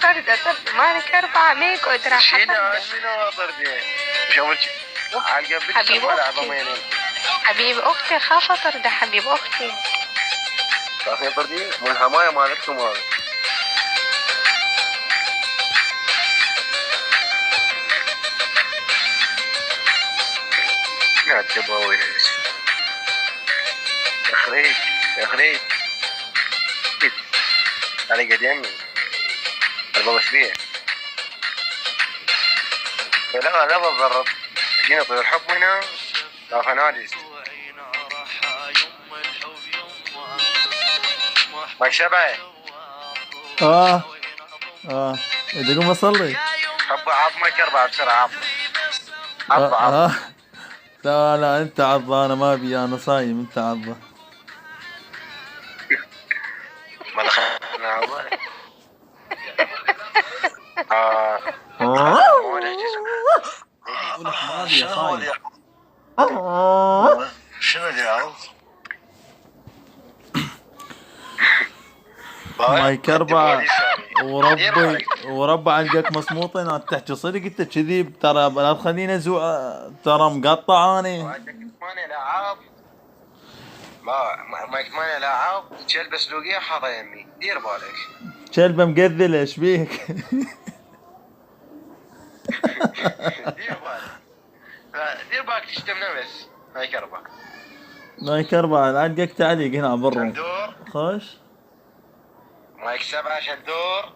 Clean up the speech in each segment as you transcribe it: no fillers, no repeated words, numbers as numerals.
طردة مالك 4 ميك ودرا شينا منو طردة شو على حبيب أختي حبيب أختي خاف طردة حبيب أختي خافين طردة من الحماية مالتكم هذا يا تبوي يا خريج علي قد يمي البابا شبيه لا بالضرب جينا طيور الحب هنا لا فنادس ما شبعه بدي اقوم اصلي حب عض ما كربع بسرعة عض لا انت عضة انا ما ابي انا صايم انت عضة ما دخلنا عضة شنو اليوم؟ مايك 4 وربع القاك مصموط هنا تحكي صدق انت كذي ترى لا تخليني ازوع ترى مقطع اني ماني لعاب ما ماني لعاب كلبه سلوقيه حاطه يمي دير بالك كلبه مقذله ايش بيك؟ دير بالك تشتمنا بس مايك 4 مايك 4 القاك تعليق هنا بالروم خوش مايك 7 شندور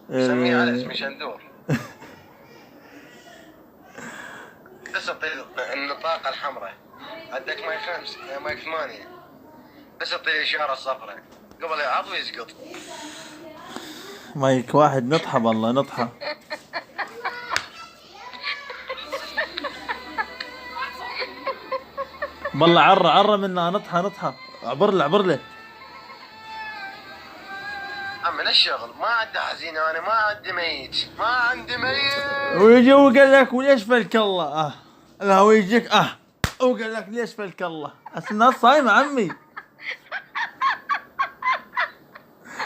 سميه على اسمي شندور بس اعطي النطاقة الحمراء عندك مايك 5 مايك 8 بس اعطي الاشارة الصفراء قبل يعض ويسقط مايك 1 نطحة والله نطحة والله عرة منا نطحة عبر له من الشغل ما عندي حزين انا ما عندي ميت ويجي وقال لك وليش فلك الله لا ويجيك وقال لك ليش فلك الله الناس صايمة عمي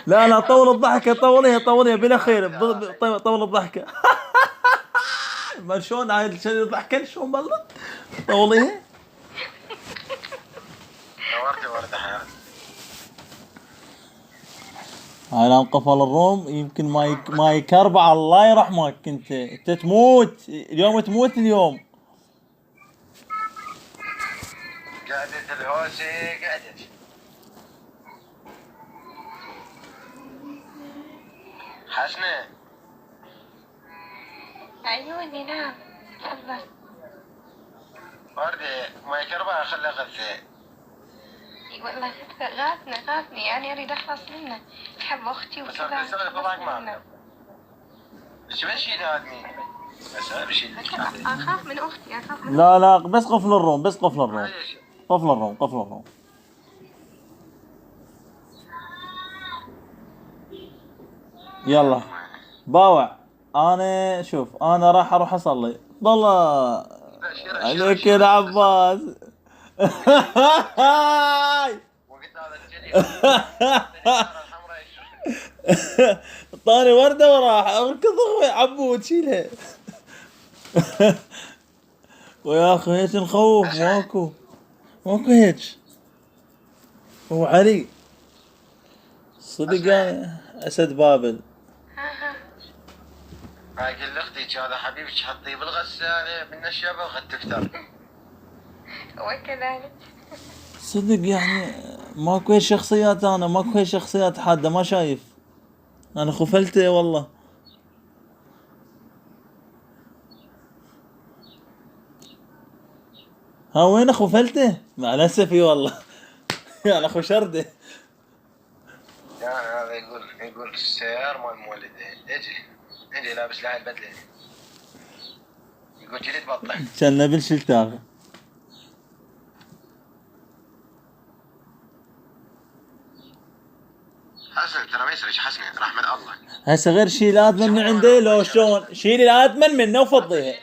لا طول الضحكة طوليها بلا خير طول الضحكة ما شلون هاي الضحكة شلون بلط طوليها ورده حياتي انا انقفل الروم يمكن مايك 4 الله يرحمك انت تموت اليوم تموت اليوم قعدت الهوسي قعدت حسنة عيوني نعم تفضل وردة مايك 4 خلها غثة والله غاثني يعني اريد اخلص منه احب اختي وكذا بس طلعك معك بس بشيل هادمي بس بشيل اخاف من اختي لا بس قفل الروم قفل الروم يلا باوع انا شوف انا راح اروح اصلي والله عليك يا عباس طاني وردة وراح اركض اخوي عبود شيلها ويا اخي هيك نخوف ماكو هيك هو علي صدق انا اسد بابل اقول لاختك هذا حبيبك حطيه بالغسالة بالنشابة وخد تفتر وكذلك صدق يعني ماكو شخصيات انا ماكو شخصيات حادة ما شايف انا خفلته والله ها وين خفلته مع الاسف والله يا اخو شرده يعني هذا يقول السيار مال مولده اجي لابس لها البدله يقول جلد بطه كان نبل شلتاغ حسن ترى ما يسرج حسن رحمة الله هسه غير شيل ادمن من عندي لو شلون شيل الادمن منه وفضيها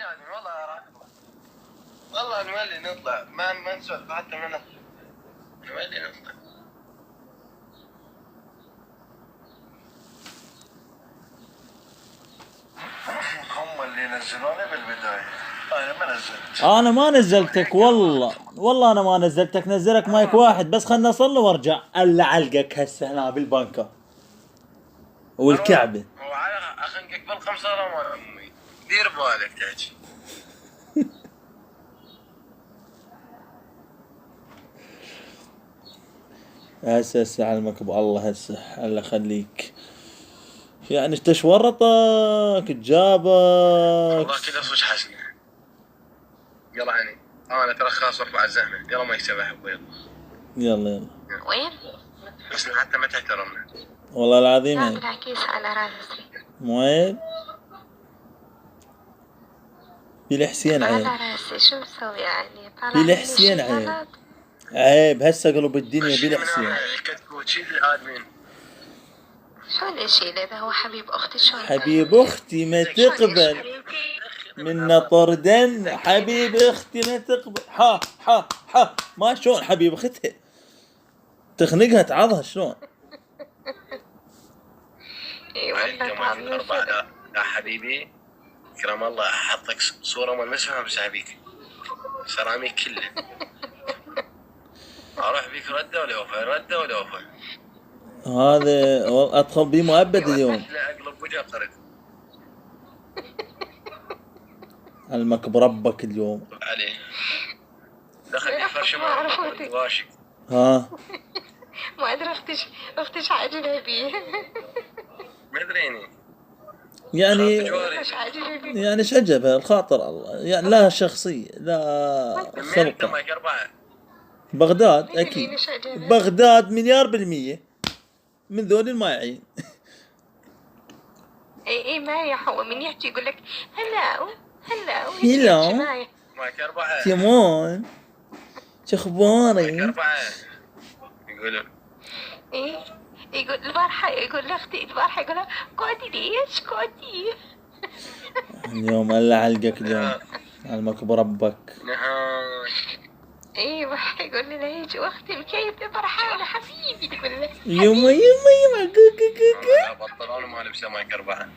والله نولي نطلع ما نسولف حتى ما نطلع نولي نطلع نزلت. انا ما نزلتك والله انا ما نزلتك، نزلك مايك واحد بس، خلنا اصلي وارجع الا علقك هسه هنا بالبنكة والكعبة. وعلى اخنقك بالقمصرة مال امي، دير بالك تحكي. هسه علمك بالله، هسه الله خليك، يعني تشورطك جابك والله كذا صوت حسنة. يلا عني انا ترى خلاص ارفع الزحمة، يلا ما يكسب احب بيض. يلا وين؟ بس حتى ما تحترمنا. والله العظيم لا عيب. بالعكس على راسي. مو عيب؟ بالحسين عيب. على راسي شو مسوي يعني؟ طالع بالحسين مني شي عيب. غلط؟ عيب هسه قلب الدنيا خشي من بالحسين. هنا الكتكوت شيل الادمين. شو الاشي اذا هو حبيب اختي شلون؟ حبيب اختي ما تقبل من نطر دن، حبيب اختي ما تقبل. ها ما شلون حبيب اختها تخنقها تعضها شلون؟ اي والله تعبني صدق. لا حبيبي كرم الله احطك صورة مال مسحة بسحبيك سيراميك كله. اروح بيك ردة ولا وفا هذا ادخل بيه مؤبد اليوم. لا اقلب وجهه قرد علمك بربك اليوم. عليه دخل فرش واشك. ها ما ادري اختي عاجبها بيه. ما ادريني يعني ايش عاجبها بيه؟ يعني ايش عجبها الخاطر الله، يعني لا شخصية لا من خلقة. مايك 4 بغداد اكيد، بغداد 100% من ذول المايعين. اي ما هو من يحكي يقول لك هلا مايك 4 تيمون شخباري. مايك 4 يقولوا ايه يقول البارحة يقول لاختي البارحة يقول لها قعدي ليش قعدي. اليوم الله علقك اليوم علمك بربك. ايوه يقول لي ليش واختي مكيفة فرحانة حبيبي تقول له يما بطلون ما لبسه مايك 4.